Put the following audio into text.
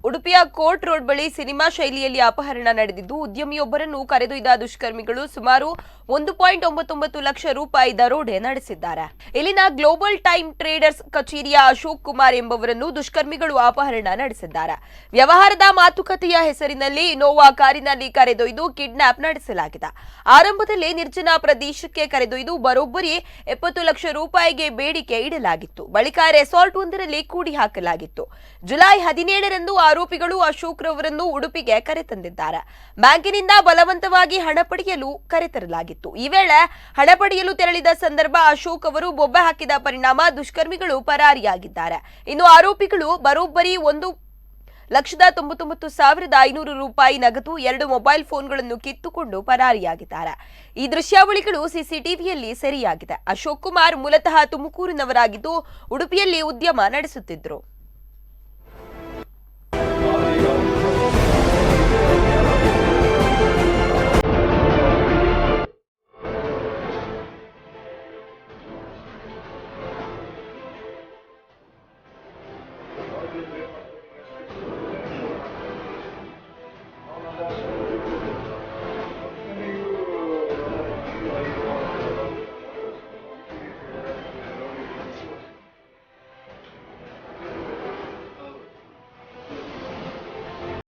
ಉಡುಪಿಯ court road ಬಳಿ cinema ಶೈಲಿಯಲ್ಲಿ ಅಪಹರಣ ನಡೆದಿದ್ದು ಉದ್ಯಮಿಯೊಬ್ಬರನ್ನು ಕರೆದೊಯ್ದ ದುಷ್ಕರ್ಮಿಗಳು ಸುಮಾರು 1.99 ಲಕ್ಷ ರೂಪಾಯಿ ದರೋಡೆ ನಡೆಸಿದ್ದಾರೆ. ಇಲ್ಲಿನ ಗ್ಲೋಬಲ್ ಟೈಮ್ ಟ್ರೇಡರ್ಸ್ ಕಚೇರಿಯ ಅಶೋಕ್ ಕುಮಾರ್ ಎಂಬುವರನ್ನು ದುಷ್ಕರ್ಮಿಗಳು ಅಪಹರಣ ನಡೆಸಿದ್ದಾರೆ. ವ್ಯವಹಾರದ ಮಾತುಕತೆಯ ಹೆಸರಿನಲ್ಲಿ ಇನೋವಾ ಕಾರಿನಲ್ಲಿ ಕರೆದೊಯ್ದು ಕಿಡ್ನಾಪ್ ನಡೆಸಲಾಗಿದೆ. ಆರಂಭದಲ್ಲಿ ನಿರ್ಜನ ಪ್ರದೇಶಕ್ಕೆ ಕರೆದೊಯ್ದು ಬರೋಬ್ಬರಿ 70 ಲಕ್ಷ ರೂಪಾಯಿಗೆ ಬೇಡಿಕೆ ಇಡಲಾಗಿತ್ತು. ಬಳಿಕ ರೆಸಾರ್ಟ್ ಒಂದರಲ್ಲಿ ಕೂಡಿ ಹಾಕಲಾಗಿತ್ತು. ಜುಲೈ 17ರಂದು ಆರೋಪಿಗಳು ಅಶೋಕ್ ರವರನ್ನು ಉಡುಪಿಗೆ ಕರೆತಂದಿದ್ದಾರೆ. ಬ್ಯಾಂಕಿನಿಂದ ಬಲವಂತವಾಗಿ ಹಣ ಪಡೆಯಲು ಕರೆತರಲಾಗಿತ್ತು. ಈ ವೇಳೆ ಹಣ ಪಡೆಯಲು ತೆರಳಿದ ಸಂದರ್ಭ ಅಶೋಕ್ ಅವರು ಬೊಬ್ಬೆ ಹಾಕಿದ ಪರಿಣಾಮ ದುಷ್ಕರ್ಮಿಗಳು ಪರಾರಿಯಾಗಿದ್ದಾರೆ. ಇನ್ನು ಆರೋಪಿಗಳು ಬರೋಬ್ಬರಿ 1,99,500 ರೂಪಾಯಿ ನಗದು 2 ಮೊಬೈಲ್ ಫೋನ್ಗಳನ್ನು ಕಿತ್ತುಕೊಂಡು ಪರಾರಿಯಾಗಿದ್ದಾರೆ. ಈ ದೃಶ್ಯಾವಳಿಗಳು ಸಿಸಿಟಿವಿಯಲ್ಲಿ ಸೆರೆಯಾಗಿದೆ. ಅಶೋಕ್ ಕುಮಾರ್ ಮೂಲತಃ ತುಮಕೂರಿನವರಾಗಿದ್ದು ಉಡುಪಿಯಲ್ಲಿ ಉದ್ಯಮ ನಡೆಸುತ್ತಿದ್ದರು.